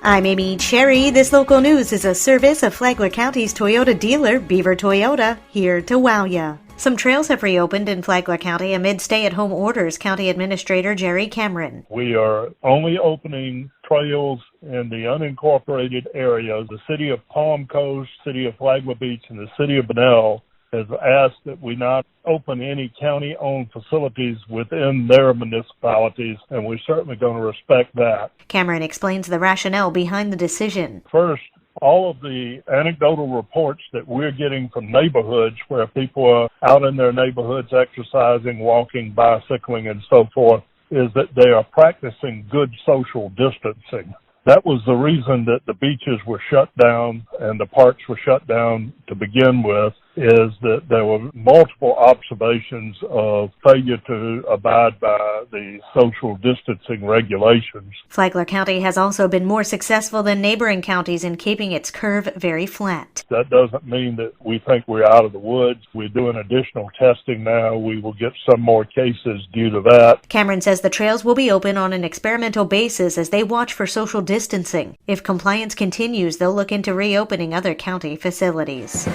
I'm Amy Cherry. This local news is a service of Flagler County's Toyota dealer, Beaver Toyota, here to wow ya. Some trails have reopened in Flagler County amid stay-at-home orders, County Administrator Jerry Cameron. We are only opening trails in the unincorporated areas. The city of Palm Coast, city of Flagler Beach, and the city of Bunnell has asked that we not open any county-owned facilities within their municipalities, and we're certainly going to respect that. Cameron explains the rationale behind the decision. First, all of the anecdotal reports that we're getting from neighborhoods where people are out in their neighborhoods exercising, walking, bicycling, and so forth, is that they are practicing good social distancing. That was the reason that the beaches were shut down and the parks were shut down to begin with, is that there were multiple observations of failure to abide by the social distancing regulations. Flagler County has also been more successful than neighboring counties in keeping its curve very flat. That doesn't mean that we think we're out of the woods. We're doing additional testing now. We will get some more cases due to that. Cameron says the trails will be open on an experimental basis as they watch for social distancing. If compliance continues, they'll look into reopening other county facilities.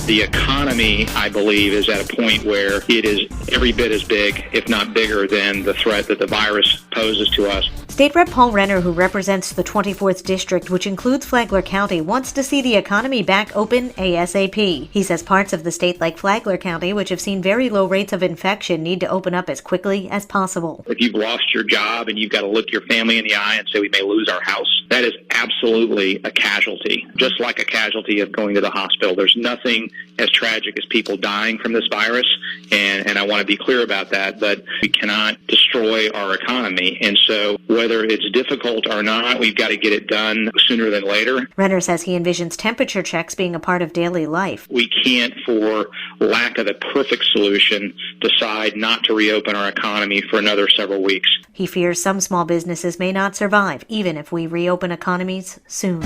The economy, I believe, is at a point where it is every bit as big, if not bigger, than the threat that the virus poses to us. State Rep Paul Renner, who represents the 24th District, which includes Flagler County, wants to see the economy back open ASAP. He says parts of the state like Flagler County, which have seen very low rates of infection, need to open up as quickly as possible. If you've lost your job and you've got to look your family in the eye and say we may lose our house, that is absolutely a casualty, just like a casualty of going to the hospital. There's nothing as tragic as people dying from this virus, and I want to be clear about that, but we cannot destroy our economy. And so whether it's difficult or not, we've got to get it done sooner than later. Renner says he envisions temperature checks being a part of daily life. We can't, for lack of a perfect solution, decide not to reopen our economy for another several weeks. He fears some small businesses may not survive, even if we reopen economies soon.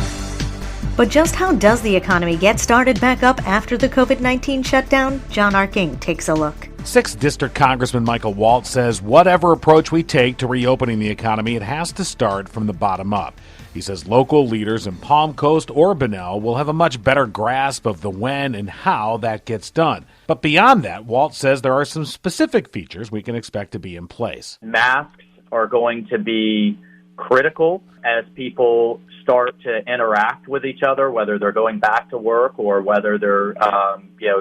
But just how does the economy get started back up after the COVID-19 shutdown? John Arking takes a look. 6th District Congressman Michael Waltz says whatever approach we take to reopening the economy, it has to start from the bottom up. He says local leaders in Palm Coast or Bunnell will have a much better grasp of the when and how that gets done. But beyond that, Waltz says there are some specific features we can expect to be in place. Masks are going to be critical as people start to interact with each other, whether they're going back to work or whether they're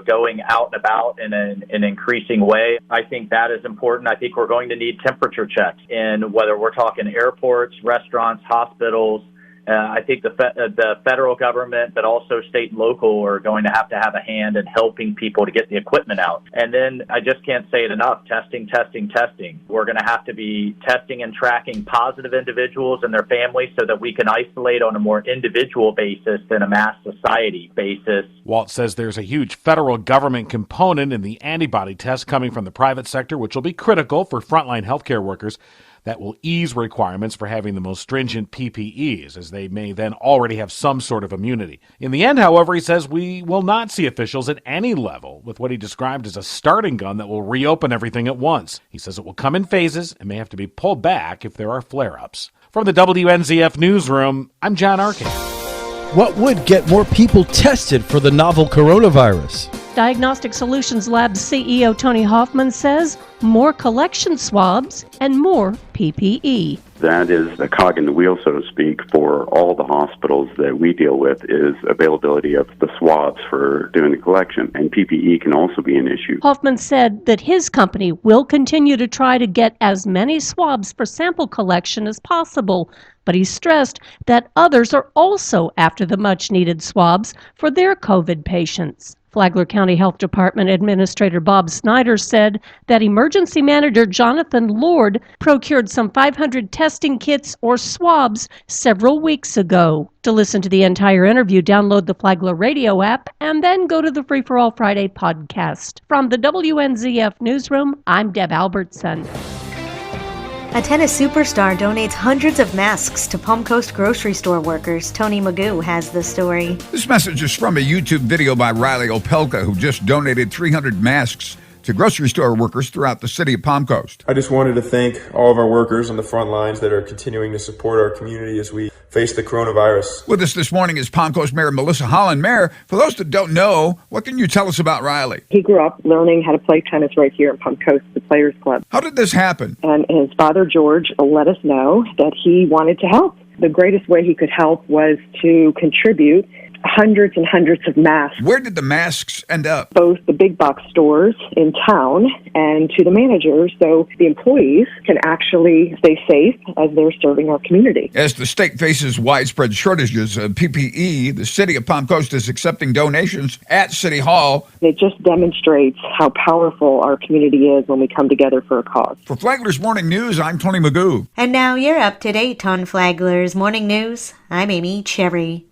going out and about in an increasing way. I think that is important. I think we're going to need temperature checks in whether we're talking airports, restaurants, hospitals. I think the federal government, but also state and local, are going to have a hand in helping people to get the equipment out. And then I just can't say it enough, testing. We're going to have to be testing and tracking positive individuals and their families so that we can isolate on a more individual basis than a mass society basis. Walt says there's a huge federal government component in the antibody test coming from the private sector, which will be critical for frontline healthcare workers. That will ease requirements for having the most stringent PPEs, as they may then already have some sort of immunity. In the end, however, he says we will not see officials at any level with what he described as a starting gun that will reopen everything at once. He says it will come in phases and may have to be pulled back if there are flare-ups. From the WNZF Newsroom, I'm John Arkin. What would get more people tested for the novel coronavirus? Diagnostic Solutions Labs CEO Tony Hoffman says more collection swabs and more PPE. That is the cog in the wheel, so to speak, for all the hospitals that we deal with, is availability of the swabs for doing the collection. And PPE can also be an issue. Hoffman said that his company will continue to try to get as many swabs for sample collection as possible, but he stressed that others are also after the much-needed swabs for their COVID patients. Flagler County Health Department Administrator Bob Snyder said that Emergency Manager Jonathan Lord procured some 500 testing kits or swabs several weeks ago. To listen to the entire interview, download the Flagler radio app and then go to the Free for All Friday podcast. From the WNZF Newsroom, I'm Deb Albertson. A tennis superstar donates hundreds of masks to Palm Coast grocery store workers. Tony Magoo has the story. This message is from a YouTube video by Riley Opelka, who just donated 300 masks to to grocery store workers throughout the city of Palm Coast. I just wanted to thank all of our workers on the front lines that are continuing to support our community as we face the coronavirus. With us this morning is Palm Coast Mayor Melissa Holland. Mayor, for those that don't know, what can you tell us about Riley? He grew up learning how to play tennis right here in Palm Coast, the Players Club. How did this happen? And his father, George, let us know that he wanted to help. The greatest way he could help was to contribute hundreds and hundreds of masks. Where did the masks end up? Both the big box stores in town and to the managers, so the employees can actually stay safe as they're serving our community. As the state faces widespread shortages of PPE, the city of Palm Coast is accepting donations at City Hall. It just demonstrates how powerful our community is when we come together for a cause. For Flagler's Morning News, I'm Tony Magoo. And now you're up to date on Flagler's Morning News. I'm Amy Cherry.